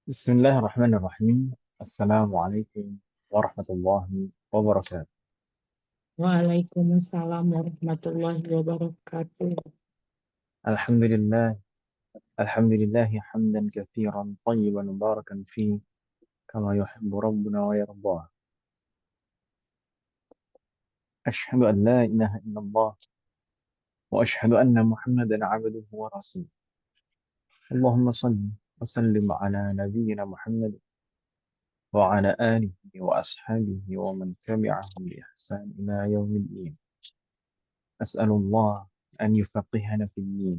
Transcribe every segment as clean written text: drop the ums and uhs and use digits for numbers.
بسم الله الرحمن الرحيم. السلام عليكم ورحمة الله وبركاته. Waalaikumsalam warahmatullahi wabarakatuh. الحمد لله الحمد لله حمدا كثيرا طيبا مباركا فيه كما يحب ربنا ويرضاه. أشهد أن لا إله إلا الله وأشهد أن محمدا عبده ورسوله. اللهم صل وسلم على نبينا محمد وعلى آله وأصحابه ومن تبعهم بإحسان إلى يوم الدين. أسأل الله أن يفقهنا في الدين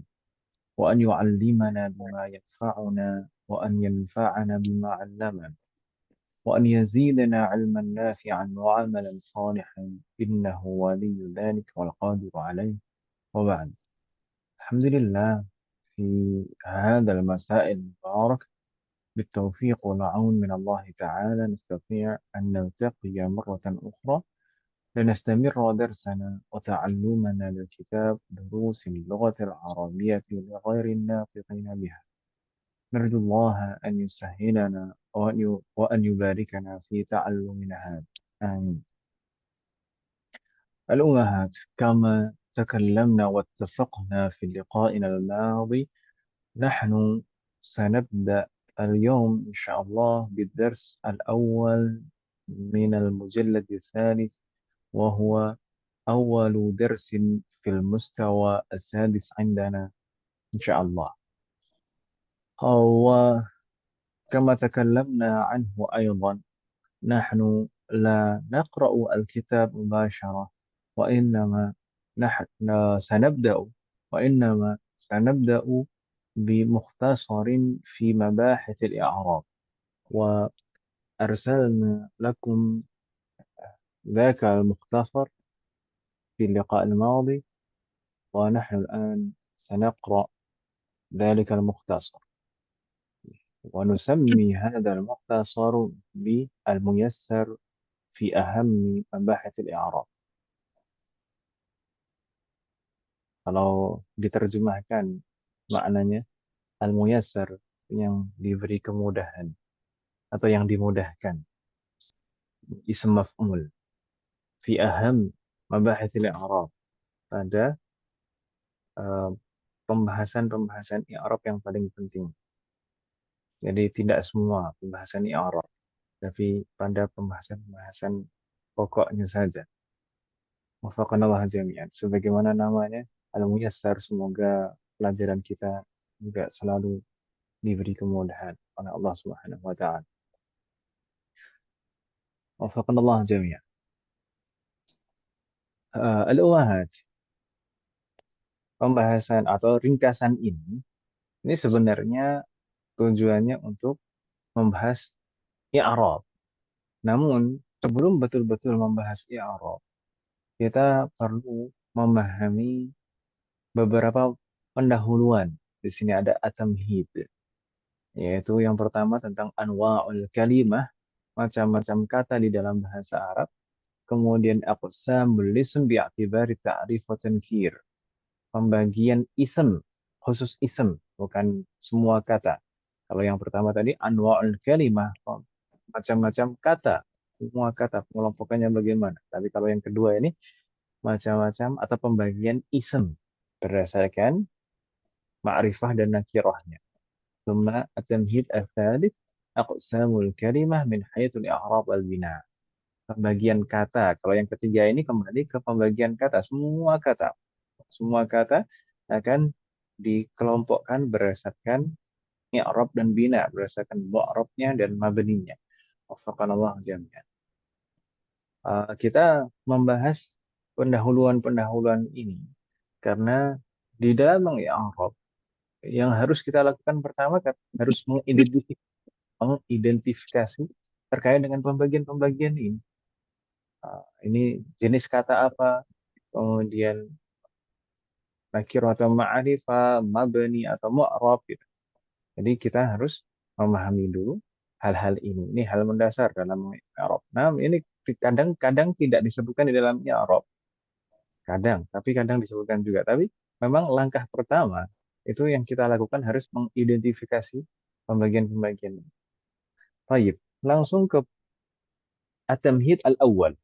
وأن يعلمنا بما ينفعنا وأن ينفعنا بما علمنا وأن يزيدنا علما نافعا وعملا صالحا إنه ولي ذلك والقادر عليه. وبعد، الحمد لله، في هذا المساء المبارك بالتوفيق والعون من الله تعالى نستطيع أن نلتقي مرة أخرى لنستمر درسنا وتعلمنا للكتاب دروس اللغة العربية لغير الناطقين بها. نرجو الله أن يسهلنا وأن يباركنا في تعلمنا هذا. آمين. الأمهات، كما تكلمنا واتفقنا في لقائنا الماضي، نحن سنبدأ اليوم إن شاء الله بالدرس الأول من المجلد الثالث، وهو أول درس في المستوى السادس عندنا إن شاء الله. وكما تكلمنا عنه أيضا، نحن لا نقرأ الكتاب مباشرة، وإنما نحن سنبدأ وإنما سنبدأ بمختصر في مباحث الإعراب، وأرسلنا لكم ذاك المختصر في اللقاء الماضي، ونحن الآن سنقرأ ذلك المختصر، ونسمي هذا المختصر بالميسر في أهم مباحث الإعراب. Kalau diterjemahkan, maknanya al-muyassar, yang diberi kemudahan atau yang dimudahkan. Ism maf'ul fi aham mabahithil i'rab, pada eh, pembahasan-pembahasan i'rab yang paling penting. Jadi tidak semua pembahasan i'rab, tapi pada pembahasan-pembahasan pokoknya saja. Wafaqanallah jami'an. Sebagaimana namanya, al-muyassar, semoga pelajaran kita juga selalu diberi kemudahan oleh Allah Subhanahu wa taala. Wafaqanallah jami'an. Al-uwahat, pembahasan atau ringkasan ini sebenarnya tujuannya untuk membahas i'rab. Namun sebelum betul-betul membahas i'rab, kita perlu memahami beberapa pendahuluan. Di sini ada at-tamhid, yaitu yang pertama tentang anwa'ul kalimah, macam-macam kata di dalam bahasa Arab. Kemudian aqsamul lism bi'atibari ta'rif wa tankir, pembagian ism, khusus ism, bukan semua kata. Kalau yang pertama tadi anwa'ul kalimah, macam-macam kata, semua kata pengelompokannya bagaimana. Tapi kalau yang kedua ini macam-macam atau pembagian ism berdasarkan ma'rifah dan nakirahnya. ثم التمهيد الثالث أقسام الكلمة من حيث الإعراب والبناء. Pembagian kata. Kalau yang ketiga ini kembali ke pembagian kata. Semua kata akan dikelompokkan berdasarkan i'rab dan bina, berdasarkan mu'rabnya dan mabninya. Wafaqanallah jami'an. Kita membahas pendahuluan-pendahuluan ini karena di dalam mengi'rab, yang harus kita lakukan pertama kan harus mengidentifikasi terkait dengan pembagian-pembagian ini. Ini jenis kata apa, kemudian nakir atau ma'rifah, mabni atau mu'rab gitu. Jadi kita harus memahami dulu hal-hal ini. Ini hal mendasar dalam i'rab. Nah, ini kadang-kadang tidak disebutkan di dalam i'rab. Kadang, tapi kadang disebutkan juga. Tapi memang langkah pertama itu yang kita lakukan harus mengidentifikasi pembagian-pembagian ini. Baik, langsung ke at-tamhid al-awwal.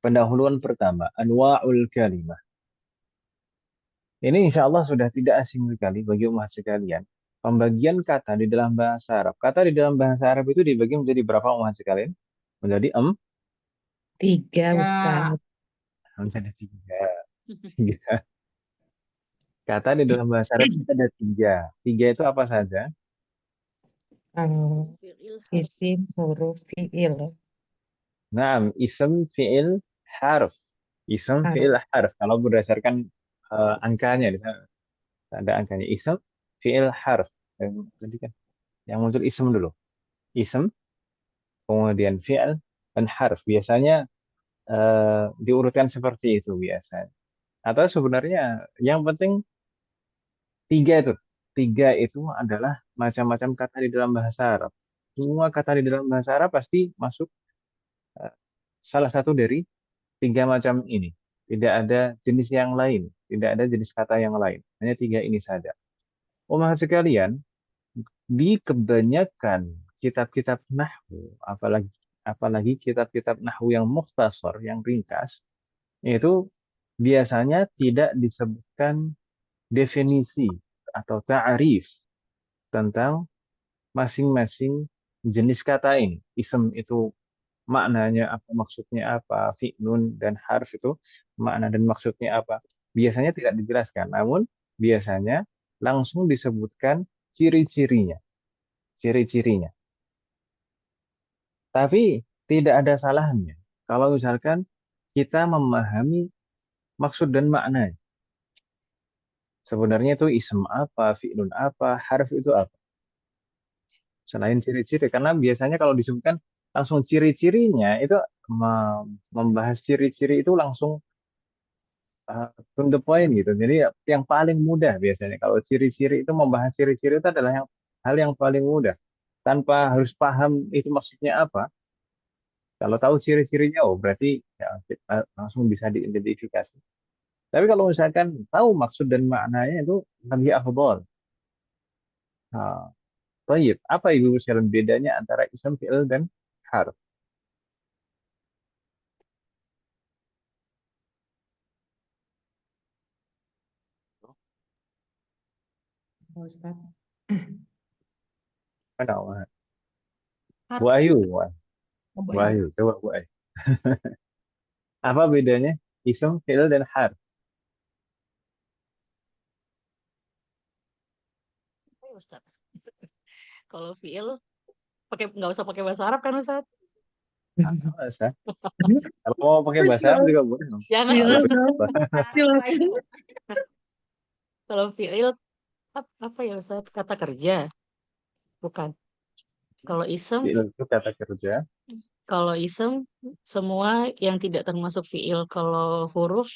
Pendahuluan pertama, anwa'ul kalimah. Ini insya Allah sudah tidak asing sekali bagi umat sekalian. Pembagian kata di dalam bahasa Arab. Kata di dalam bahasa Arab itu dibagi menjadi berapa umat sekalian? Menjadi Tiga, Ustaz. menjadi tiga. Tiga. Kata di dalam bahasa Arab itu ada tiga. Tiga itu apa saja? Isim, isim, huruf, fiil. Nah, ism, fi'il, harf. Ism, Harf. fi'il, harf. Kalau berdasarkan angkanya, di sana ada angkanya. Ism, fi'il, harf. Tadi kan yang muncul ism dulu. Ism, kemudian fi'il, dan harf. Biasanya diurutkan seperti itu biasanya. Atau sebenarnya yang penting tiga itu. Tiga itu adalah macam-macam kata di dalam bahasa Arab. Semua kata di dalam bahasa Arab pasti masuk eh, salah satu dari tiga macam ini. Tidak ada jenis yang lain. Tidak ada jenis kata yang lain. Hanya tiga ini saja. Umat sekalian, di kebanyakan kitab-kitab nahwu, apalagi apalagi kitab-kitab nahwu yang mukhtasar, yang ringkas, itu biasanya tidak disebutkan definisi atau ta'arif tentang masing-masing jenis kata ini. Ism itu maknanya apa, maksudnya apa, fi'lun dan harf itu makna dan maksudnya apa. Biasanya tidak dijelaskan, namun biasanya langsung disebutkan ciri-cirinya, ciri-cirinya. Tapi tidak ada salahnya kalau misalkan kita memahami maksud dan makna. Sebenarnya itu ism apa, fi'lun apa, harf itu apa. Selain ciri-ciri, karena biasanya kalau disebutkan langsung ciri-cirinya itu membahas ciri-ciri itu langsung to the point gitu. Jadi yang paling mudah biasanya kalau ciri-ciri itu membahas ciri-ciri itu adalah hal yang paling mudah. Tanpa harus paham itu maksudnya apa. Kalau tahu ciri-cirinya, oh berarti ya, kita langsung bisa diidentifikasi. Tapi kalau misalkan tahu maksud dan maknanya itu lebih afdol. Nah, baik. Apa ibu sekalian bedanya antara ism, fi'il dan harf? Ustaz. Mana? Bu Harf. Ayu, Oh, Bu baik. Ayu, coba Bu Ayu. Apa bedanya ism, fi'il dan harf? Oke, Ustaz. Kalau fiil nggak usah pakai bahasa Arab kan Ustaz? Nah, masa? Kalau mau pakai bahasa Arab juga boleh dong. Jangan Ah, Silakan. Ustaz. lebih Silakan. Kalau fiil apa ya Ustaz? Kata kerja, bukan. Kalau isem, fi'il itu kata kerja. kalau isem semua yang tidak termasuk fiil. Kalau huruf,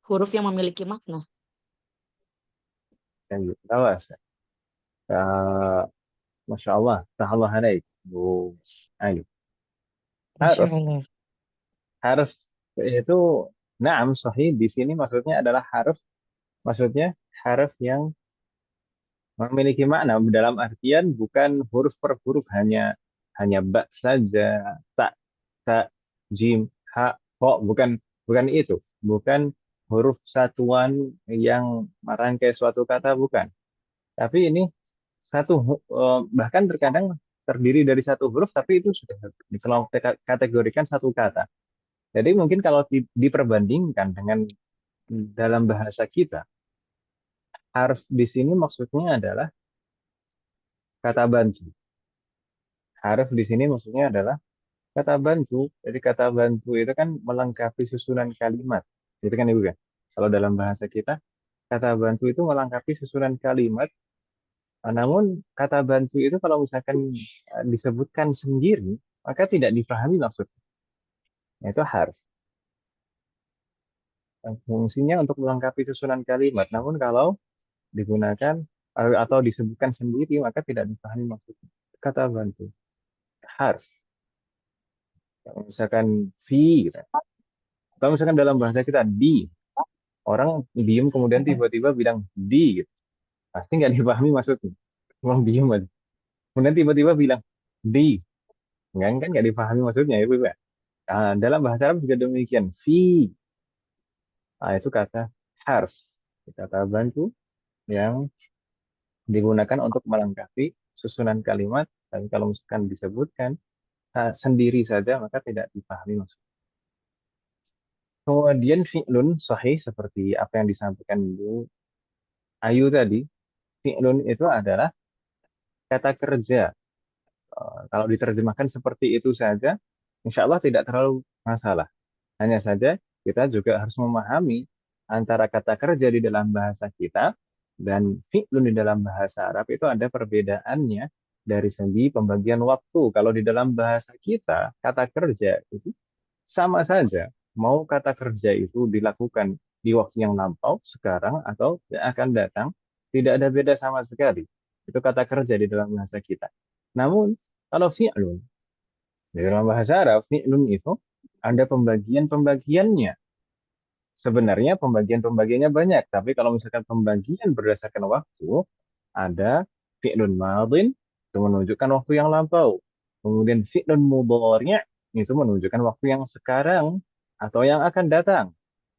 huruf yang memiliki makna. Yang gitu. Awas. Masya Allah. Tahallah alaik. Bu Ayu. Masya Harf. Allah. Harf itu, naam, sahih. Di sini maksudnya adalah harf. Maksudnya harf yang memiliki makna dalam artian bukan huruf per huruf, hanya ba saja, tak, ta, jim, ha, ho, bukan bukan itu, bukan huruf satuan yang merangkai suatu kata, bukan. Tapi ini bahkan terkadang terdiri dari satu huruf, tapi itu sudah dikategorikan satu kata. Jadi mungkin kalau diperbandingkan dengan dalam bahasa kita, harf di sini maksudnya adalah kata bantu. Harf di sini maksudnya adalah kata bantu. Jadi kata bantu itu kan melengkapi susunan kalimat. Itu kan Ibu kan? Kalau dalam bahasa kita, kata bantu itu melengkapi susunan kalimat. Namun kata bantu itu kalau misalkan disebutkan sendiri, maka tidak dipahami maksudnya. Itu harf. Fungsinya untuk melengkapi susunan kalimat. Namun kalau digunakan atau disebutkan sendiri, maka tidak dipahami maksudnya. Kata bantu. Harf. Kalau misalkan fi, gitu. Kalau misalkan dalam bahasa kita di, orang diem kemudian tiba-tiba bilang di, gitu. Pasti nggak dipahami maksudnya. Orang diem aja. Kemudian tiba-tiba bilang di. Kan nggak dipahami maksudnya ya, Bu, ya. Dalam bahasa Arab juga demikian. Fi. Itu kata harf. Kata bantu yang digunakan untuk melengkapi susunan kalimat. Tapi kalau misalkan disebutkan sendiri saja, maka tidak dipahami maksudnya. Kemudian fi'lun sahih seperti apa yang disampaikan Bu Ayu tadi. Fi'lun itu adalah kata kerja. Kalau diterjemahkan seperti itu saja, insya Allah tidak terlalu masalah. Hanya saja kita juga harus memahami antara kata kerja di dalam bahasa kita dan fi'lun di dalam bahasa Arab itu ada perbedaannya dari segi pembagian waktu. Kalau di dalam bahasa kita, kata kerja itu sama saja. Mau kata kerja itu dilakukan di waktu yang lampau, sekarang, atau yang akan datang, tidak ada beda sama sekali. Itu kata kerja di dalam bahasa kita. Namun, kalau fi'lun, di dalam bahasa Arab, fi'lun itu ada pembagian-pembagiannya. Sebenarnya pembagian-pembagiannya banyak, tapi kalau misalkan pembagian berdasarkan waktu, ada fi'lun madin, itu menunjukkan waktu yang lampau. Kemudian fi'lun mudhari' itu menunjukkan waktu yang sekarang atau yang akan datang.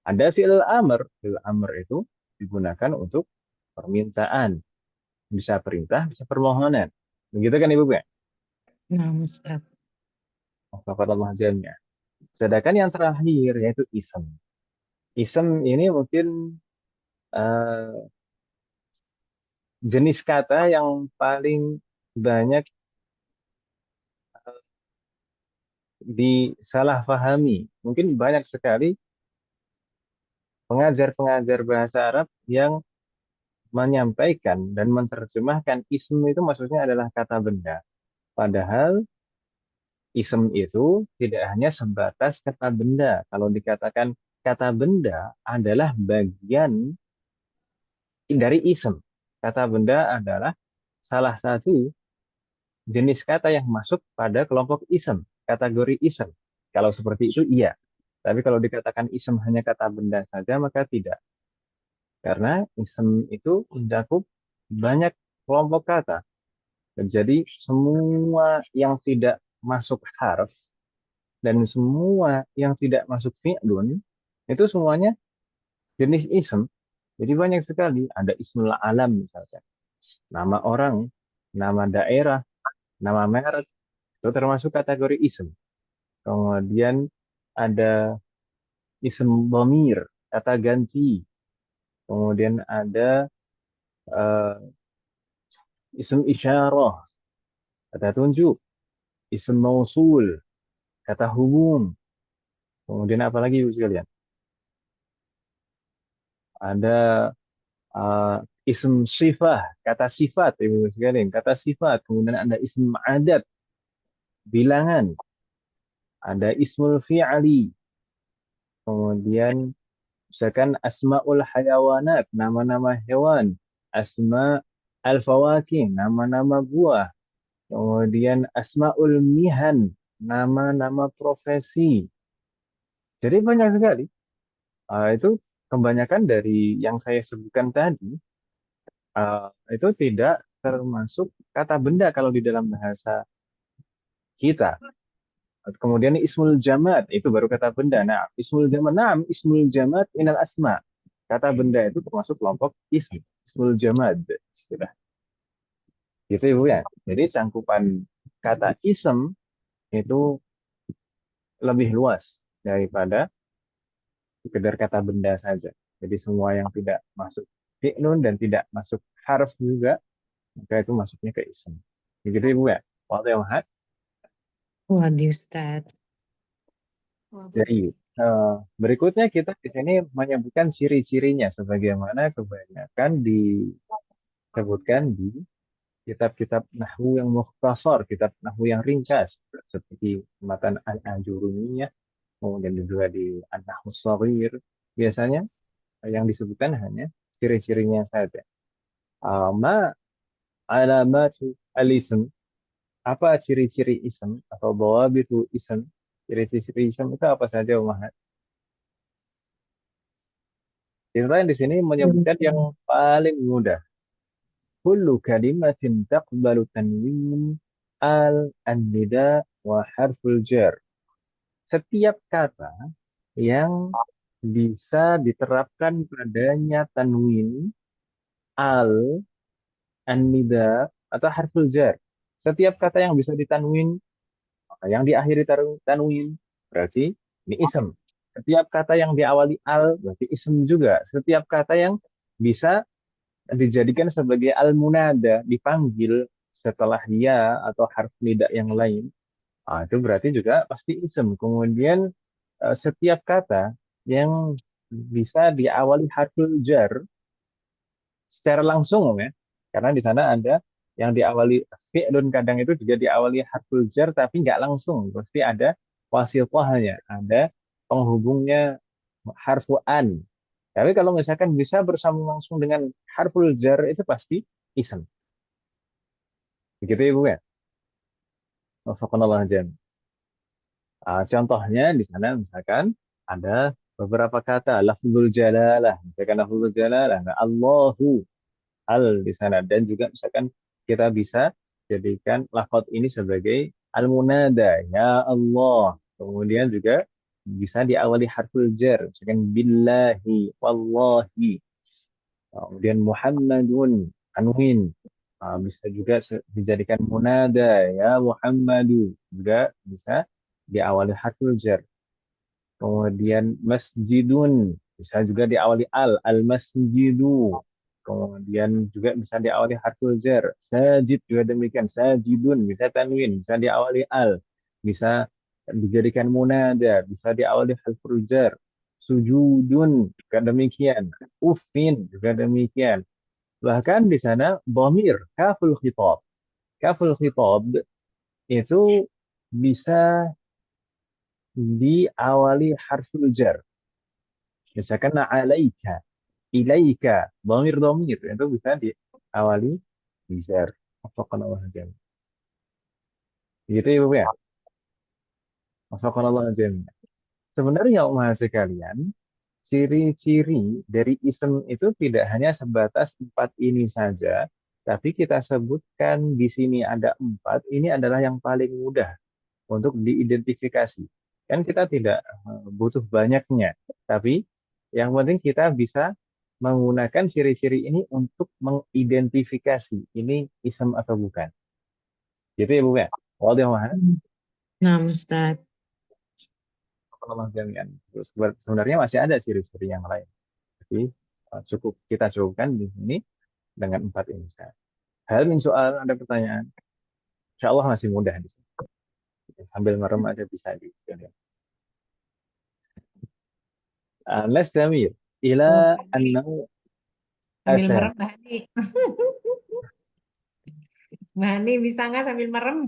Ada fi'l amr itu digunakan untuk permintaan, bisa perintah, bisa permohonan. Begitu kan Ibu ya? Nah, Ustaz. Allah jamnya. Sedangkan yang terakhir yaitu ism. Ism ini mungkin eh, jenis kata yang paling banyak disalahpahami. Mungkin banyak sekali pengajar-pengajar bahasa Arab yang menyampaikan dan menerjemahkan ism itu maksudnya adalah kata benda. Padahal ism itu tidak hanya sebatas kata benda. Kalau dikatakan kata benda adalah bagian dari ism. Kata benda adalah salah satu jenis kata yang masuk pada kelompok ism, kategori ism. Kalau seperti itu iya. Tapi kalau dikatakan ism hanya kata benda saja maka tidak. Karena ism itu mencakup banyak kelompok kata. Jadi semua yang tidak masuk harf dan semua yang tidak masuk fi'lun itu semuanya jenis ism. Jadi banyak sekali. Ada ismul alam misalnya. Nama orang, nama daerah, nama merek, itu termasuk kategori ism. Kemudian ada ism dhamir, kata ganti. Kemudian ada uh, ism isyarah, kata tunjuk. Ism mausul, kata hubung. Kemudian apa lagi Ibu sekalian? Ada uh, ism sifah, kata sifat Ibu sekalian, kata sifat. Kemudian ada ism adat, bilangan. Ada ismul fi'ali. Kemudian misalkan asmaul hayawanat, nama-nama hewan. Asma al-fawakih, nama-nama buah. Kemudian asmaul mihan, nama-nama profesi. Jadi banyak sekali. Itu kebanyakan dari yang saya sebutkan tadi, itu tidak termasuk kata benda kalau di dalam bahasa kita. Kemudian ismul jamad, itu baru kata benda. Nah, ismul jamad minal asma. Kata benda itu termasuk kelompok ism. Ismul jamad, istilah. Gitu Ibu ya. Jadi cangkupan kata ism itu lebih luas daripada sekedar kata benda saja. Jadi semua yang tidak masuk fi'lun dan tidak masuk harf juga, maka itu masuknya ke ism. Begitu Ibu ya. Waktu yang mahat. Waduh, Ustaz. Jadi berikutnya kita di sini menyebutkan ciri-cirinya sebagaimana kebanyakan disebutkan di kitab-kitab nahwu yang mukhtasar, kitab nahwu yang ringkas seperti matan Al-Ajurumiyah, kemudian juga di An-Nahwu Shaghir. Biasanya yang disebutkan hanya ciri-cirinya saja. Ma alamatu al-ism, apa ciri-ciri ism atau dhawabitu ism? Ciri-ciri ism itu apa saja, Umar? Kita di sini menyebutkan yang paling mudah. Kullu kalimatin taqbalu tanwin al, an-nida, wa harful jar. Setiap kata yang bisa diterapkan padanya tanwin, al, an-nida, atau harful jar. Setiap kata yang bisa ditanwin, yang diakhiri tanwin, berarti ini ism. Setiap kata yang diawali al, berarti ism juga. Setiap kata yang bisa dijadikan sebagai al-munada, dipanggil setelah ya atau harf nida yang lain, itu berarti juga pasti ism. Kemudian setiap kata yang bisa diawali harful jar secara langsung ya, karena di sana ada yang diawali fi'lun, kadang itu juga diawali harful jar tapi nggak langsung, pasti ada wasithahnya, ada penghubungnya harfu an. Tapi kalau misalkan bisa bersambung langsung dengan harful jar itu pasti ism. Begitu ya Bu ya. Wafaqanallah jami'. Contohnya di sana misalkan ada beberapa kata lafzul jalalah, misalkan lafzul jalalah, nah, Allahu, al di sana, dan juga misalkan kita bisa jadikan lafaz ini sebagai al-munada, ya Allah. Kemudian juga bisa diawali harful jar, misalkan billahi, wallahi. Kemudian Muhammadun, tanwin. Bisa juga dijadikan munada, ya Muhammadu, juga bisa diawali harful jar. Kemudian masjidun, bisa juga diawali al-masjidu. Kemudian juga bisa diawali harful jar. Sajid juga demikian, sajidun, bisa tanwin, bisa diawali al. Bisa dijadikan munada, bisa diawali harful jar. Sujudun juga demikian. Ufin juga demikian. Bahkan di sana dhamir, kaful khitab. Kaful khitab itu bisa diawali harful jar. Misalkan alaika, ilaika, dhamir itu bisa diawali jar. Wafaqan Allah jami'. Gitu ya Bu ya. Wafaqan Allah jami'. Sebenarnya umat sekalian, ciri-ciri dari ism itu tidak hanya sebatas empat ini saja, tapi kita sebutkan di sini ada empat. Ini adalah yang paling mudah untuk diidentifikasi. Kan kita tidak butuh banyaknya, tapi yang penting kita bisa menggunakan ciri-ciri ini untuk mengidentifikasi ini ism atau bukan. Gitu ya Bu ya. Waduh ya. Nah, Ustadz. Kalau jami'an. Terus sebenarnya masih ada ciri-ciri yang lain. Tapi cukup kita cukupkan di sini dengan empat ini. Hal min soal, ada pertanyaan? Insya Allah masih mudah di sini. Sambil merem aja bisa di sini. Nastamir ila annahu Sambil asal. merem, Mbak Hani. Mbak Hani bisa nggak sambil merem?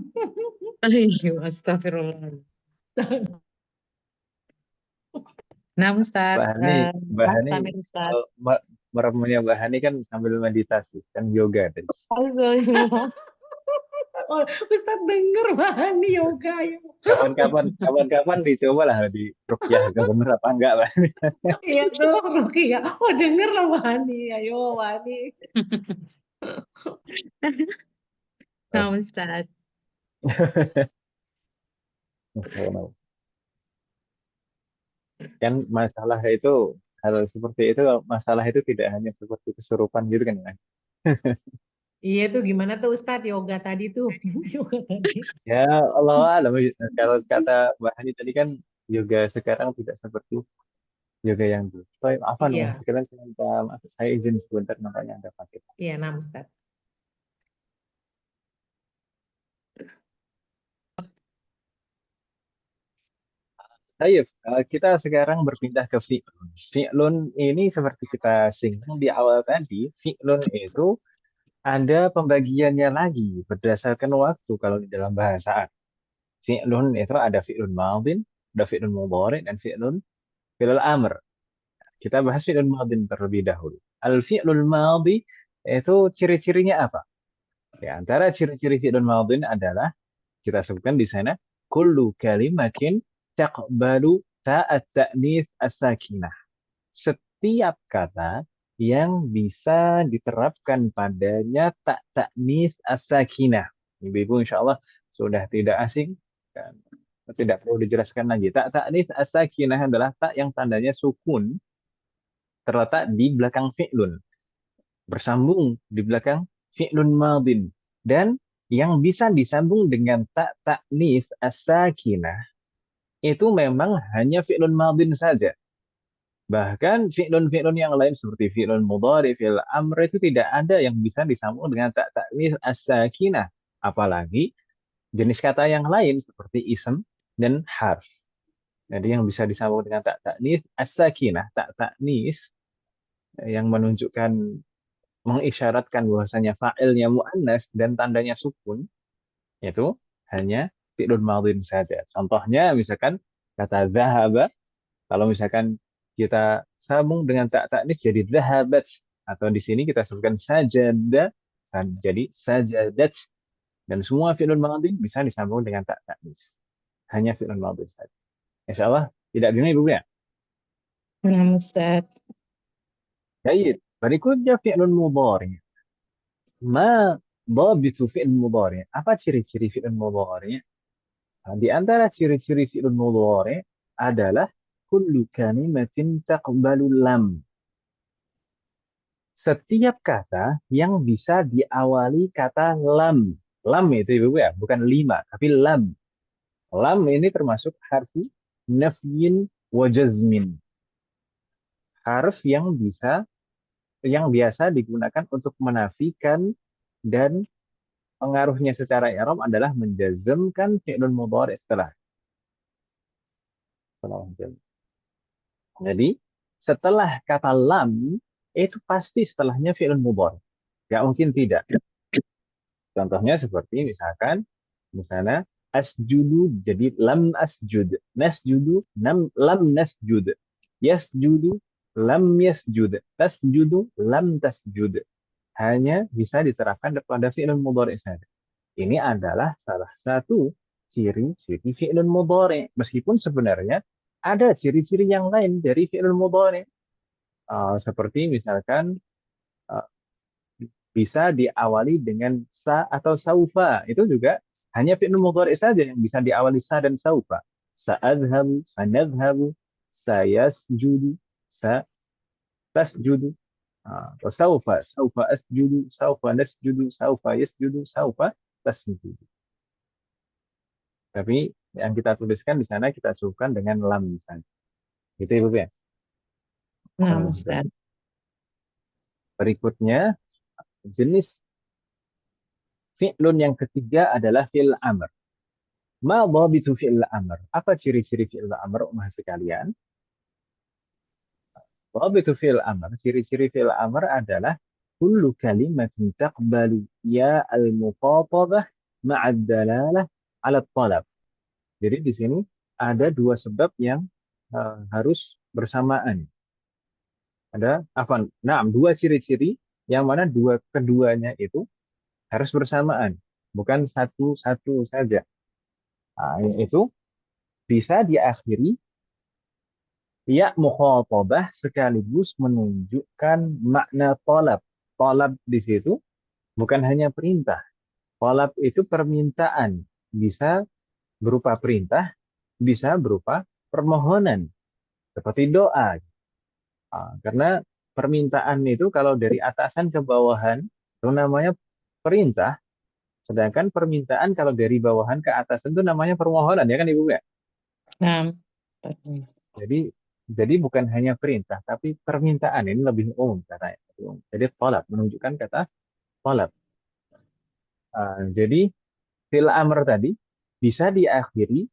Ayo, astagfirullah. Nah, Ustadz. Bahani, Bahani, Mustamir, Ustadz. meremnya Bahani kan sambil meditasi, kan yoga tadi. Oh, Ustadz denger Mbak Hani yoga. Ya. Kapan-kapan dicoba lah di rukyah, gak bener apa enggak lah. Iya tuh, Rukia. Oh, denger lah Mbak Hani. Ayo, Mbak Hani. Nah, Ustadz. Kan masalah itu, hal seperti itu, masalah itu tidak hanya seperti kesurupan gitu kan ya. Iya tuh, gimana tuh Ustadz yoga tadi tuh? Yoga tadi. Ya Allah alam, kalau kata Bahani tadi kan yoga sekarang tidak seperti yoga yang dulu. Baik, apa nih? Iya, Sekarang saya minta maaf, saya izin sebentar, nampaknya ada paket. iya, nah Ustadz. Baik, kita sekarang berpindah ke fi'lun. Fi'lun ini seperti kita singgung di awal tadi, fi'lun itu ada pembagiannya lagi berdasarkan waktu kalau di dalam bahasa Arab. Fi'lun itu ada fi'lun madin, ada fi'lun mudhari, dan fi'lul amr. Kita bahas fi'lun madin terlebih dahulu. Al-fi'lul madhi itu ciri-cirinya apa? Di antara ciri-ciri fi'lun madin adalah kita sebutkan di sana kullu kalimatin taqbalu ta'at ta'nits as-sakinah. Setiap kata yang bisa diterapkan padanya tak ta'nits as-sakinah. Ibu-ibu insya Allah sudah tidak asing, kan? Tidak perlu dijelaskan lagi. Tak ta'nits as-sakinah adalah tak yang tandanya sukun terletak di belakang fi'lun, bersambung di belakang fi'lun madin, dan yang bisa disambung dengan tak ta'nits as-sakinah itu memang hanya fi'lun madin saja. Bahkan fi'lun-fi'lun yang lain seperti fi'lun mudhari, fi'il amr itu tidak ada yang bisa disambung dengan tak ta'nits as-sakinah. Apalagi jenis kata yang lain seperti ism dan harf. Jadi yang bisa disambung dengan tak ta'nits as-sakinah, tak ta'nis yang menunjukkan, mengisyaratkan bahwasanya fa'ilnya muannas dan tandanya sukun, itu hanya fi'lun madhin saja. Contohnya misalkan kata dhahaba, kalau misalkan kita sambung dengan tak ta'nis jadi dhahabat, atau di sini kita sebutkan sajada jadi sajadat, dan semua fi'lun madhin bisa disambung dengan tak ta'nis. Hanya fi'lun madhin saja. Insyaallah tidak bingung Ibu ya? Naam Ustaz. Baik, berikutnya fi'lun mudhari. Ma dhabitu fi'l mudhari? Apa ciri-ciri fi'l mudhari? Nah, di antara ciri-ciri fi'l mudhari adalah kullu kalimatin taqbalu lam. Setiap kata yang bisa diawali kata lam. Lam itu Ibu ya, bukan lima, tapi lam. Lam ini termasuk harfi nafyin wa jazmin. Harf yang biasa digunakan untuk menafikan, dan pengaruhnya secara i'rab adalah menjazmkan fi'lun mudhari setelah. Jadi setelah kata lam itu pasti setelahnya fi'lun mudhari. Gak mungkin tidak. Contohnya seperti misalnya asjudu jadi lam asjud, nasjudu lam nasjud, yasjudu lam yasjud, tasjudu lam tasjud. Hanya bisa diterapkan kepada fi'lun mudhari saja. Ini adalah salah satu ciri-ciri fi'lun mudhari. Meskipun sebenarnya ada ciri-ciri yang lain dari fi'lun mudhari. Seperti misalkan bisa diawali dengan sa atau saufa. Itu juga hanya fi'lun mudhari saja yang bisa diawali sa dan saufa. Sa'adhabu, sanadhabu, sayasjudu, tasjudu. Saufa asjudu, saufa nasjudu, saufa yasjudu, saufa tasjudu. Tapi yang kita tuliskan di sana kita cukupkan dengan lam misalnya. Gitu Ibu ya. Naam Ustaz. Berikutnya jenis fi'lun yang ketiga adalah fi'l amr. Ma dhabitu fi'l amr? Apa ciri-ciri fi'l amr ummah sekalian? Dhabitu fi'l amr, ciri-ciri fi'l amr adalah kullu kalimatin taqbalu ya al-muqatabah ma'ad dalalah 'ala talab. Jadi di sini ada dua sebab yang harus bersamaan. Ada dua ciri-ciri yang mana keduanya itu harus bersamaan, bukan satu-satu saja. Itu bisa diakhiri ya mukhatabah sekaligus menunjukkan makna talab. Talab di situ bukan hanya perintah. Talab itu permintaan, bisa berupa perintah, bisa berupa permohonan, seperti doa. Karena permintaan itu kalau dari atasan ke bawahan itu namanya perintah, sedangkan permintaan kalau dari bawahan ke atasan itu namanya permohonan, ya kan Ibu ya? Naam. Jadi bukan hanya perintah, tapi permintaan ini lebih umum katanya. Jadi talab, menunjukkan kata talab. Jadi fi'il amr tadi bisa diakhiri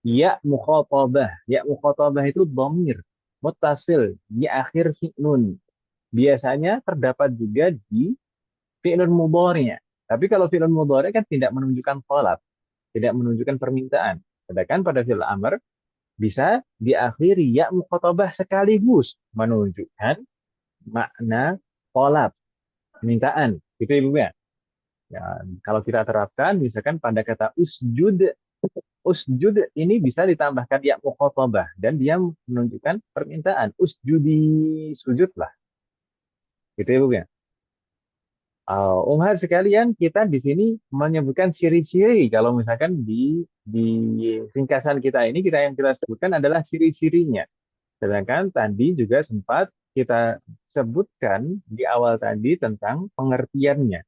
ya mukhatabah. Ya mukhatabah itu dhamir muttasil di akhir fi'lun. Biasanya terdapat juga di fi'lun mudhari'. Tapi kalau fi'lun mudhari' kan tidak menunjukkan talab, tidak menunjukkan permintaan. Sedangkan pada fi'il amr bisa diakhiri ya mukhatabah sekaligus menunjukkan makna talab, permintaan. Gitu Ibu ya. Kalau kita terapkan misalkan pada kata usjud, usjud ini bisa ditambahkan ya mukhatabah dan dia menunjukkan permintaan. Usjudi, sujudlah. Gitu ya Bu ya. Umar sekalian, kita di sini menyebutkan ciri-ciri. Kalau misalkan di ringkasan kita ini, yang kita sebutkan adalah ciri-cirinya. Sedangkan tadi juga sempat kita sebutkan di awal tadi tentang pengertiannya.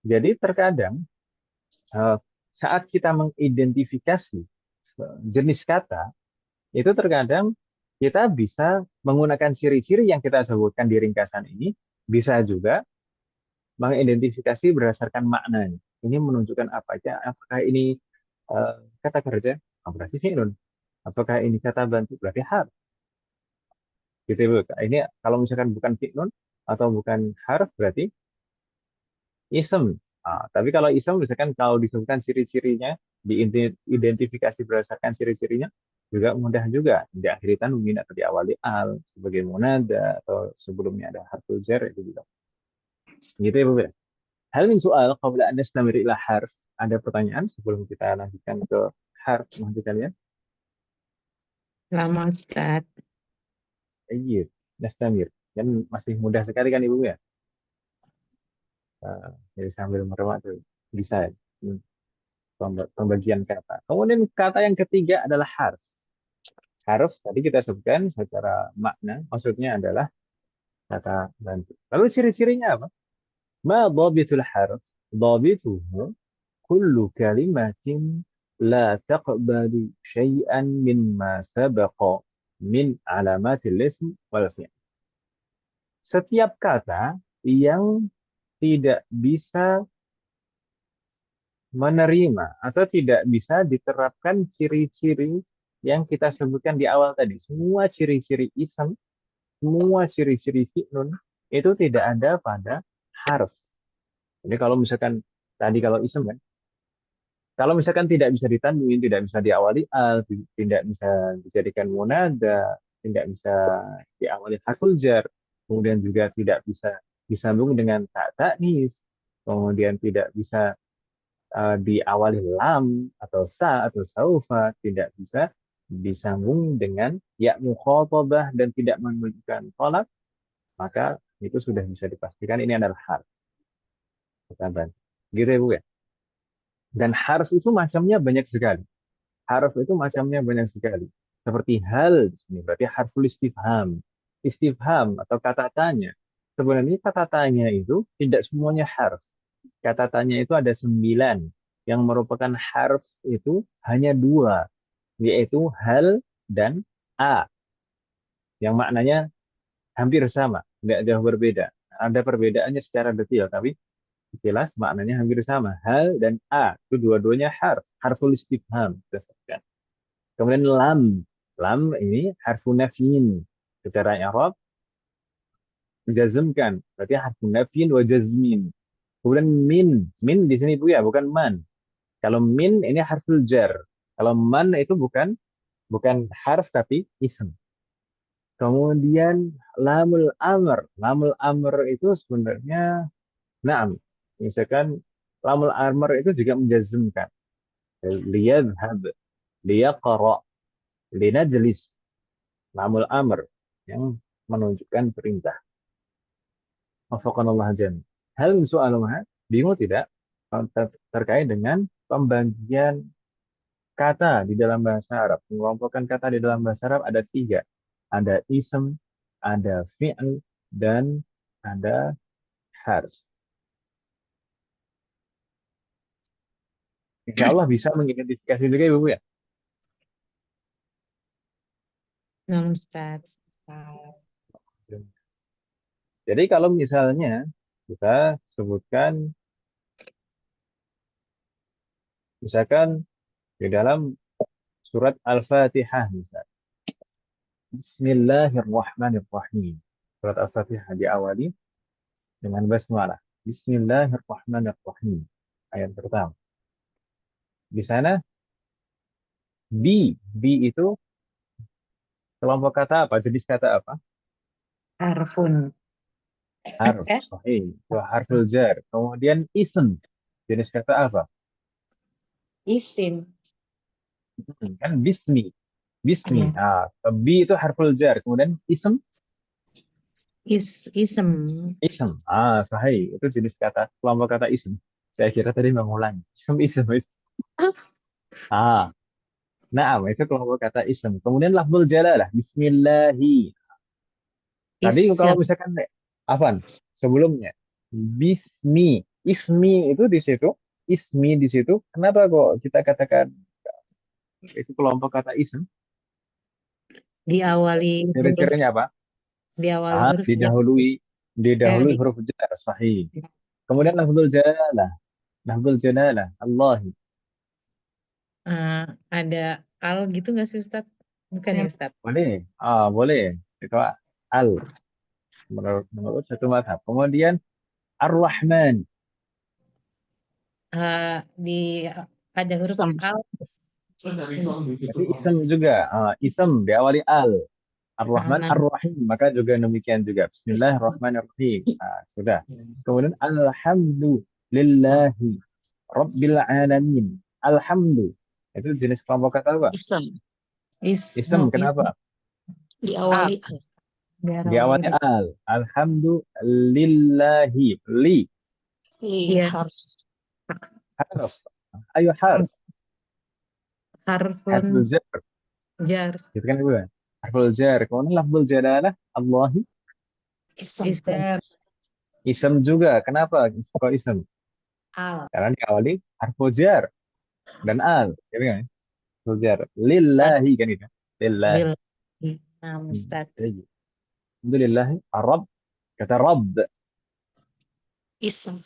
Jadi terkadang eh, saat kita mengidentifikasi jenis kata, itu terkadang kita bisa menggunakan ciri-ciri yang kita sebutkan di ringkasan ini, bisa juga mengidentifikasi berdasarkan maknanya. Ini menunjukkan apa aja? Apakah ini kata kerja? Berarti fi'lun. Apakah ini kata bantu? Berarti harf. Gitu, Bu. Ini kalau misalkan bukan fi'lun atau bukan harf berarti ism. Tapi kalau ism misalkan kalau disebutkan ciri-cirinya, diidentifikasi berdasarkan ciri-cirinya, juga mudah juga. Diakhiri tanwin atau diawali al sebagai munada atau sebelumnya ada harful jar itu juga. Gitu ya, Bu. Hal min soal qabla an nastamir ila harf. Ada pertanyaan sebelum kita lanjutkan ke harf lanjutkan ya? Lama Ustaz. Iya, nastamir. Dan masih mudah sekali kan Ibu ya? Jadi sambil meremak tuh bisa ya? Hmm, Pembagian kata. Kemudian kata yang ketiga adalah harf. Harf tadi kita sebutkan secara makna, maksudnya adalah kata bantu. Lalu ciri-cirinya apa? Ma dhabitul harf? Dhabituhu kullu kalimatin la taqbalu syai'an mimma sabaqa min alamatil ism wal fi'l. Setiap kata yang tidak bisa menerima atau tidak bisa diterapkan ciri-ciri yang kita sebutkan di awal tadi. Semua ciri-ciri ism, semua ciri-ciri fi'lun itu tidak ada pada harf. Jadi kalau misalkan tadi kalau ism kan, kalau misalkan tidak bisa ditanwin, tidak bisa diawali al, tidak bisa dijadikan munada, tidak bisa diawali harful jar, kemudian juga tidak bisa disambung dengan tak taknis, kemudian tidak bisa diawali lam atau sa atau saufa, tidak bisa disambung dengan ya mukhatabah dan tidak menunjukkan tolak, maka itu sudah bisa dipastikan ini adalah harf. Gitu ya Bu ya. Dan harf itu macamnya banyak sekali. Harf itu macamnya banyak sekali. Seperti hal di sini berarti harful istifham. Istifham atau kata tanya. Sebenarnya kata tanya itu tidak semuanya harf. Kata tanya itu ada 9. Yang merupakan harf itu hanya 2. Yaitu hal dan a. Yang maknanya hampir sama. Tidak jauh berbeda. Ada perbedaannya secara detail. Tapi jelas maknanya hampir sama. Hal dan a. Itu dua-duanya harf. Harful istifham. Kemudian lam. Lam ini harfu nafyin. Secara i'rab jazmkan. Berarti harfu nafyin wa jazmin. Kemudian min. Min di sini Bu ya, bukan man. Kalau min ini harful jar. Kalau man itu bukan harf tapi ism. Kemudian lamul amr. Lamul amr itu sebenarnya na'am. Misalkan lamul amr itu juga menjazmkan. Liyadhhab, liyaqra, linajlis. Lamul amr yang menunjukkan perintah. Wafaqanallah jami. Hal soal bingung tidak terkait dengan pembagian kata di dalam bahasa Arab. Mengelompokkan kata di dalam bahasa Arab ada 3. Ada ism, ada fi'l, dan ada harf. Insya Allah bisa mengidentifikasi juga Ibu ya. Nah, Ustaz. Jadi kalau misalnya kita sebutkan, misalkan di dalam surat Al-Fatihah misalnya. Bismillahirrahmanirrahim. Surat Al-Fatihah diawali dengan basmalah. Bismillahirrahmanirrahim. Ayat pertama. Di sana bi itu kelompok kata apa? Jenis kata apa? Harfun. Harf. Sahih. Itu harful jar. Kemudian ism. Jenis kata apa? Isim. Kan bismi. Bismi. Ya. Bi itu harful jar. Kemudian ism. Isem. Ism. Sahih. Itu jenis kata, kelompok kata ism. Saya kira tadi mengulang. Ism, ism, ism. Ah, nah, itu kelompok kata ism. Kemudian lafzul jalalah. Bismillahi. Tadi kalau Isem. misalkan Afan, sebelumnya bismi, ismi itu di situ, ismi di situ. Kenapa kok kita katakan itu kelompok kata ism? Diawali huruf. Ciri-cirinya apa? Diawali huruf jar. Didahului Eh, didahului di, huruf jar, sahih. Kemudian lafzul jalalah, lafzul jalalah, Allah. eh, ada al gitu nggak sih Ustadz? Bukan ya Ustadz? Boleh, boleh. Itu al menurut satu mazhab. Kemudian ar-Rahman. Di ada huruf Isem. al. Jadi ism juga, ism diawali al. Ar-Rahman, Rahman. Ar-Rahim. Maka juga demikian juga. Isem. Bismillahirrahmanirrahim. Sudah. Kemudian Alhamdulillahi Rabbil Alamin. Alhamdu. Itu jenis kelompok kata apa? Isem. Ism. Kenapa? Al. Diawali al. Diawali al. Alhamdulillahi. Li. Li Iya. harf. Harf. Ayo harf. Harfun Harful jar. jar. Gitu kan Ibu? Harful jar. Kemudian lafzul jalalah. Allahi. Isem. Isem. Ism juga. Kenapa? Kok ism? Al. Karena diawali harful jar dan al. Gitu kan? Harful jar. Lillahi kan itu. Lillahi. Bil. Nah, Ustadz. Jadi, Alhamdulillahi. Arab. Kata Rabb. Isem.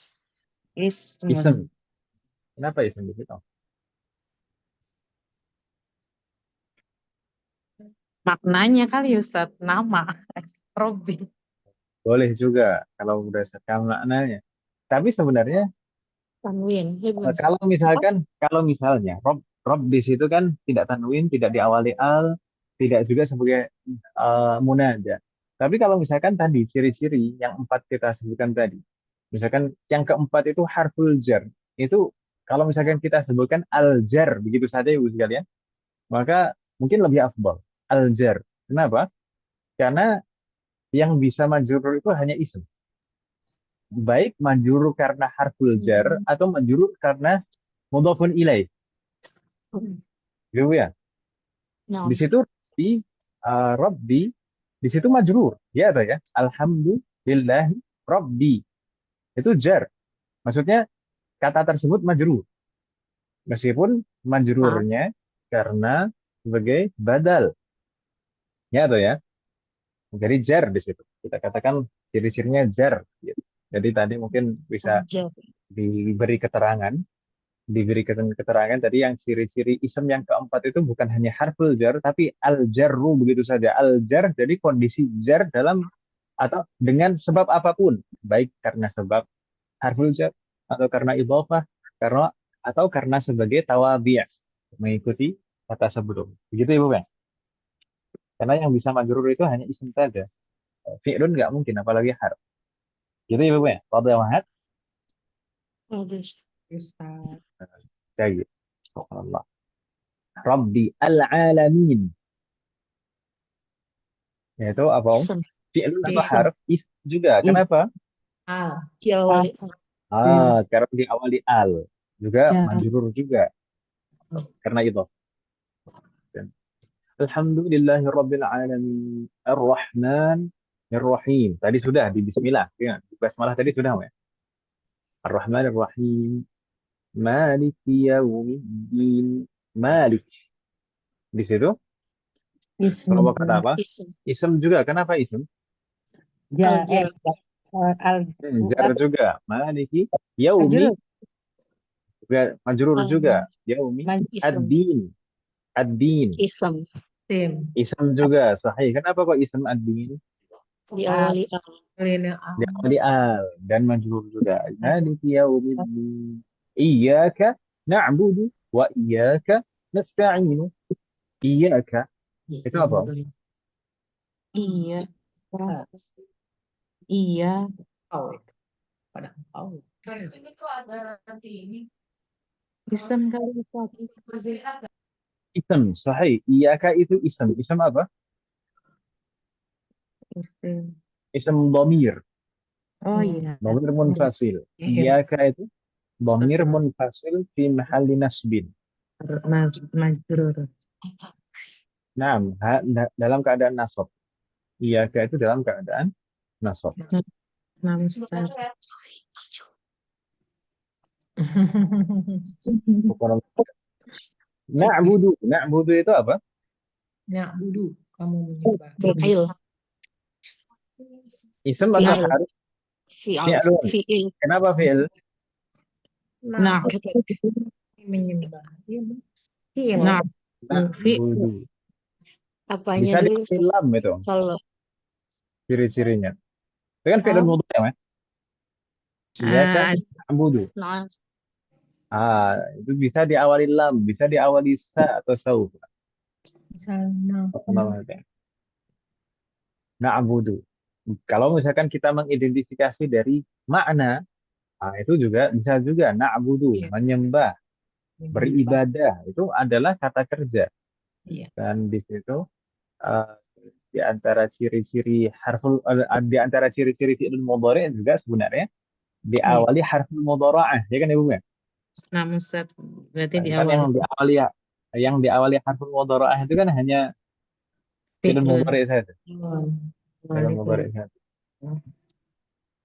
Ismun. Ism. Kenapa ism di situ? Maknanya kali ya Ustadz. Nama. Robi. Boleh juga kalau berdasarkan maknanya. Tapi sebenarnya Tanwin. Ya, Bu. kalau misalnya Rob di situ kan tidak tanwin, tidak diawali al, tidak juga sebagai munada. Tapi kalau misalkan tadi ciri-ciri yang empat kita sebutkan tadi, misalkan yang keempat itu harful jar, itu kalau misalkan kita sebutkan al jar begitu saja ibu sekalian, maka mungkin lebih afdal al jar. Kenapa? Karena yang bisa majrur itu hanya isim. Baik majrur karena harful jar atau majrur karena mudhafun ilaih. Gitu ya. Nah, Di situ Rabbi di situ majrur. Ya ada ya. Alhamdulillahi Rabbi. Itu jar. Maksudnya kata tersebut majrur. Meskipun majrurnya karena sebagai badal. Ya ada ya. Jadi jar di situ. Kita katakan ciri-cirinya jar. Gitu. Jadi tadi mungkin bisa jar. diberi keterangan tadi yang ciri-ciri ism yang keempat itu bukan hanya harful jar tapi al jarru begitu saja. Al jar jadi kondisi jar dalam atau dengan sebab apapun, baik karena sebab harful jar atau karena idhofah, karena sebagai tawabi' mengikuti kata sebelum. Begitu Ibu kan? Karena yang bisa majrur itu hanya ism saja. Fi'lun nggak mungkin apalagi harf. Gitu Ibu ya. Wadih Ahad. Bagus. Ustadz. Jadi, Allah. Rabbi al-alamin. Yaitu apa? Isem. Fi'lun apa Isem. harf? Ism juga. Kenapa? Al. Diawali al. Karena diawali al. Juga Jar. majrur juga. Karena itu. Alhamdulillahi Rabbil Alamin. Ar-Rahman. Ar-Rahim. Tadi sudah di Bismillah. Ya. Di Basmalah tadi sudah. Ya? Ar-Rahman Ar-Rahim. Maliki Yawmiddin. Malik. Di situ. Ism. Kelompok kata apa? Isem. Ism juga. Kenapa ism? Jar. Al-jar. Al. Jar juga. Maliki Yaumi. Juga majrur juga. Yaumi. Isem. Ad-din. Ad-din. Isem. Sim. Ism juga. Sahih. Kenapa kok ism ad-din? Diawali al. Lina al. Diawali al. Dan majrur juga. Maliki Yaumiddin. Iyaka na'budu wa iyaka nasta'inu. Iyaka. Itu apa? Iya. Iya. Oh, pada oh. Isem kali Ustadz. Ism. Sahih. Iyaka itu ism. Ism apa? Isem. Ism dhamir. Oh Hmm. iya. Dhamir munfasil. Iya. Iyyaka itu dhamir munfasil fi mahalli nasbin. Majrur. Naam, dalam keadaan nasab. Iyyaka itu dalam keadaan nasab. Nah, Ustaz. Bukan- Na'budu. Na'budu itu apa? Na'budu, kamu menyembah. Fi'il. Ism atau Fi'il. harf? Fi'il. Fi'lun. Fi'il. Kenapa fi'il? Nah, Kata Menyembah. Iya, Bang. Iya. nah, Na'budu. apanya Bisa dulu diambil lam itu kalau ciri-cirinya. Itu kan fi'il Oh. mudhari' ya, Iyyaka na'budu. nah Itu bisa diawali lam, bisa diawali sa atau sauf. Misalnya. Na'budu. Kalau misalkan kita mengidentifikasi dari makna, itu juga bisa juga na'budu, Iya. menyembah, beribadah. Itu adalah kata kerja. Iya. Dan di situ di antara ciri-ciri di antara ciri-ciri fi'il mudhari' juga sebenarnya diawali harful mudhara'ah, ya kan Ibu ya? nah Ustaz. Berarti di Kan awal yang diawali harful mudhara'ah itu kan hanya fi'il fi'lun. mudhari' saja. Fi'il mudhari' saja.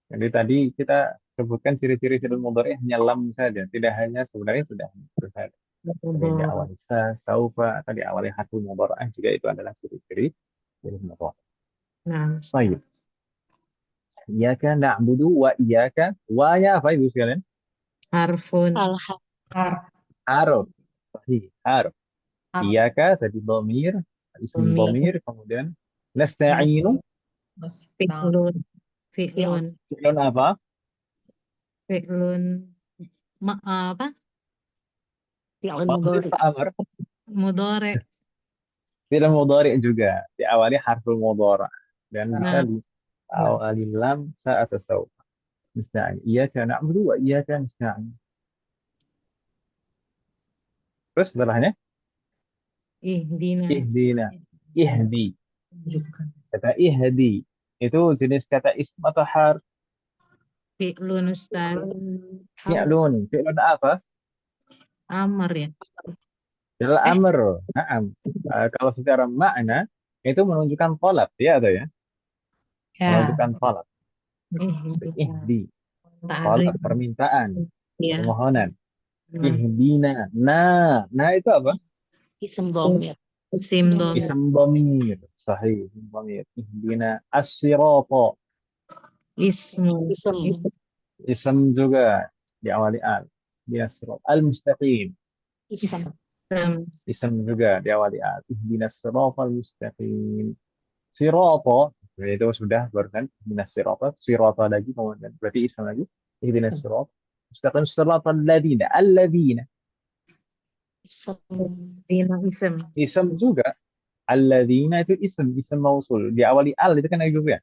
Jadi tadi kita sebutkan ciri-ciri fi'il mudhari' hanya lam saja, tidak hanya sebenarnya sudah itu saja. Jadi diawali sa, saufa, atau diawali harful mudhara'ah juga itu adalah ciri-ciri fi'il mudhari'. Nah, Baik. Iyyaka na'budu wa iyyaka wa-nya apa Ibu sekalian? harfun. al-haq. Harf. Sahih, harf. Harf. Iyyaka tadi dhamir, isim Dhamir. dhamir, kemudian nasta'inu, Fi'lun. Fi'lun. fi'lun apa? Fi'lun. Apa? Fi'il Madhi mudhari. atau amr? Mudhari. Fi'il mudhari juga diawali harful mudhari' dan bisa Nah. diawali lam, sa atau sauf. Nasta'in. Iyyaka na'budu wa iyyaka nasta'in. Terus setelahnya Ihdina. ihdina, ihdi. Tunjukkan. Kata ihdi itu jenis kata ism atau harf? Fi'lun Ustaz. Fi'lun. Fi'lun apa? Amr ya. Fi'il amr. Na'am. Kalau secara makna itu menunjukkan tolab, ya atau ya? Ya. Menunjukkan tolab. Ihdina. Ihdi. Ta'arif. Tolab, permintaan, Ya. permohonan. Nah, Ihdina. Nah itu apa? Ism dhamir. isim dhamir. Ism dhamir. Sahih. Ism dhamir. Ihdina as-sirata. Ismu. Ism. Ism juga diawali al. Ihdina as-sirata. Al-mustaqim. Ism. Ism juga diawali al. Ihdina as-sirata al-mustaqim. Sirata. Itu sudah barusan. Ihdina as-sirata. Sirata lagi. Kemudian berarti ism lagi. Ihdina as-sirata. Mustaqim as-sirata al-ladhina. Al-ladhina. Ism. Dina ism. Ism juga. Alladzina itu ism mausul. Diawali al itu kan juga ya.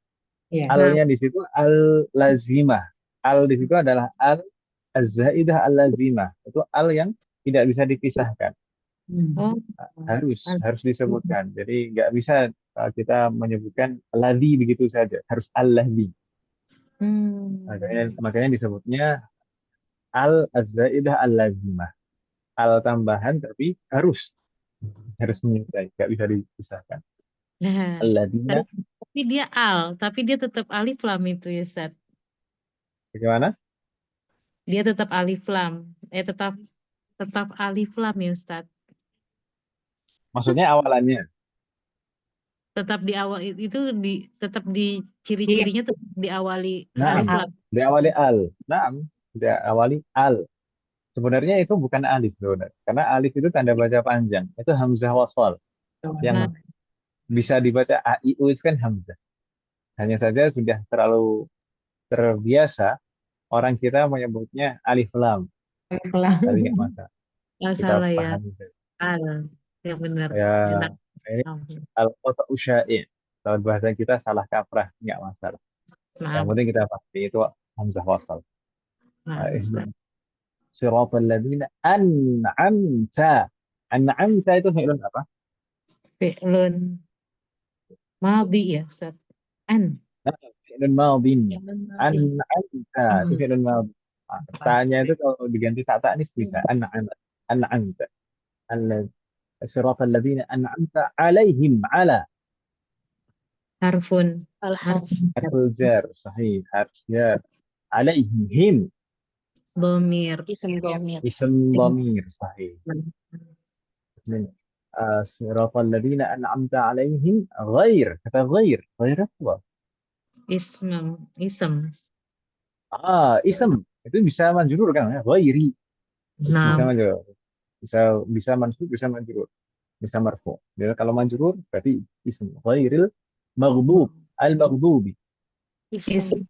Iya. Alnya di situ al lazimah. Al di situ adalah al az-zaidah al lazimah. Itu al yang tidak bisa dipisahkan. Oh, Harus disebutkan. Jadi nggak bisa kita menyebutkan ladzi begitu saja. Harus al-ladzi. Makanya disebutnya al az-zaidah al lazimah. Al tambahan tapi harus menyertai, nggak bisa dipisahkan. nah. Alladzina, Tapi dia tapi dia tetap alif lam itu ya Ustaz. bagaimana? Dia tetap alif lam. Tetap alif lam ya Ustaz. Maksudnya awalannya. Tetap di awal itu tetap di ciri-cirinya tetap diawali Nah, alif lam. diawali al. Nah, diawali al. Sebenarnya itu bukan alif sebenarnya. Karena alif itu tanda baca panjang. Itu hamzah wasal. Yang bisa dibaca a i u itu kan hamzah. Hanya saja sudah terlalu terbiasa orang kita menyebutnya alif lam. Alif lam. Tapi nggak masalah. Nggak Kita salah ya. pahami saja. Al. Yang benar. Ya, Enak. ini al-qata usya'i. Kalau bahasa kita salah kaprah, nggak masalah. Yang penting kita pasti itu hamzah wasal. Siratal ladzina an'amta. An'amta itu fi'lun apa? Fi'lun madhi ya Ustaz. fi'lun madin. Yang benar. An'amta itu fi'lun madin. Ta-nya itu kalau diganti ta ini bisa an'amta. Siratal ladzina an'amta alaihim ala Harfun. Al-harf. harful jar sahih harf jar alaihim him Domir. Ism dhamir. ism dhamir sahih. Siratal ladzina an'amta alaihim ghair kata ghair apa? Ism. Ism itu bisa manjurur kan ya ghairi bisa Nah, manjurur bisa mansub bisa manjurur bisa marfu. Jadi kalau manjurur berarti ism ghairil maghdub al maghdubi Ism.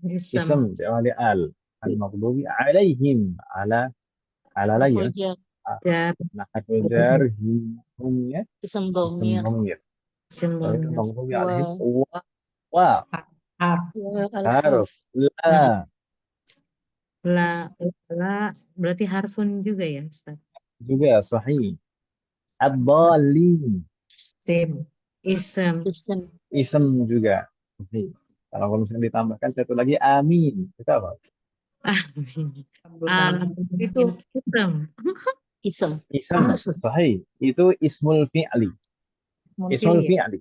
ism. ism diawali al maghdubi alaihim ala lagi ya Harful jar. Jar. nah harful jar hum ya Ism ism dhamir. dhamir Ism ghairil domir. maghdubi Wa alaihim wa Harf. al-harf. harf la La berarti harfun juga ya, Ustaz? juga sahih ad-dallin Sim. Ism. Ism. ism juga sahih. Kalau misalnya ditambahkan satu lagi amin itu apa? Itu Ism. Ism. Ism sahih itu ismul fi'li. Ismul fi'li.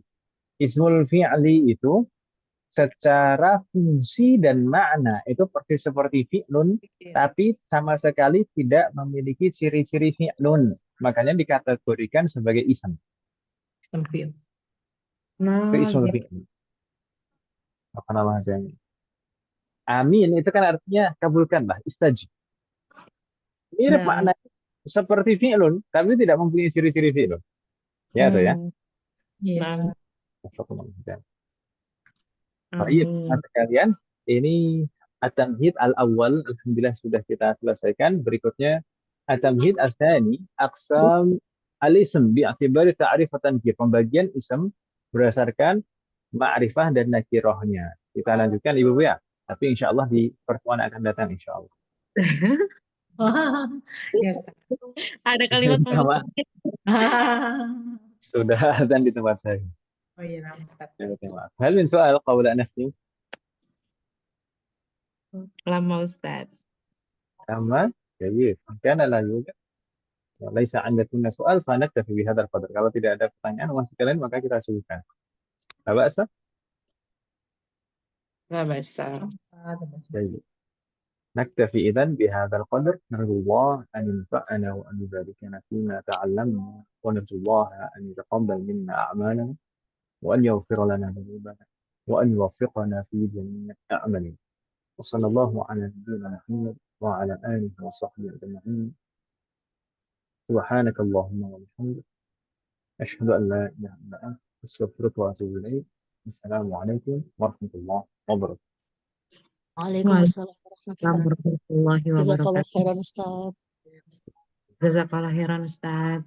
Ismul fi'li itu secara fungsi dan makna itu persis seperti fi'lun tapi sama sekali tidak memiliki ciri-ciri fi'lun. Makanya dikategorikan sebagai ism. Sempit. Itu ismul fi'li. Apa namanya? Amin itu kan artinya kabulkanlah, istajib. Mirip Nah. makna seperti fi'lun tapi tidak mempunyai ciri-ciri fi'lun. Ya tuh ya. Iya. Baik, sekalian, ini at-tamhid al-awwal alhamdulillah sudah kita selesaikan. Berikutnya at-tamhid as-tsani aqsam al-ism bi'tibari ta'rif wa tankir. Pembagian ism berdasarkan ma'rifah dan nakirahnya. Kita lanjutkan Ibu ya. Tapi insya Allah di pertemuan akan datang insya Allah. Yes. Ada kalimat Sama. penutup. Sudah dan di tempat saya. Oh iya, Ustaz. هل من سؤال قبل أن نختم؟ Lama Ustaz. تمام جيد إن كان لا يوجد وليس عندكم سؤال فنكتفي بهذا القدر. Kalau tidak ada pertanyaan masih kalian maka kita sudahan. لا بأس. Nggak bisa. جيد. نكتفي إذن بهذا القدر. نرجو الله أن ينفعنا وأن يباركنا فيما تعلمنا ونرجو الله أن يتقبل منا أعمالنا وأن يغفر لنا ذنوبنا وأن يوفقنا في جميع أعمالنا. وصلى الله على نبينا محمد وعلى آله وصحبه أجمعين. سبحانك اللهم وبحمدك أشهد أن لا إله إلا أنت أستغفرك وأتوب إليك. السلام عليكم ورحمة الله وبركاته. Waalaikumsalam warahmatullahi Warahmatullahi wabarakatuh. Jazakallah wabarakatuh. khairan Ustaz. Jazakallah khairan Ustaz.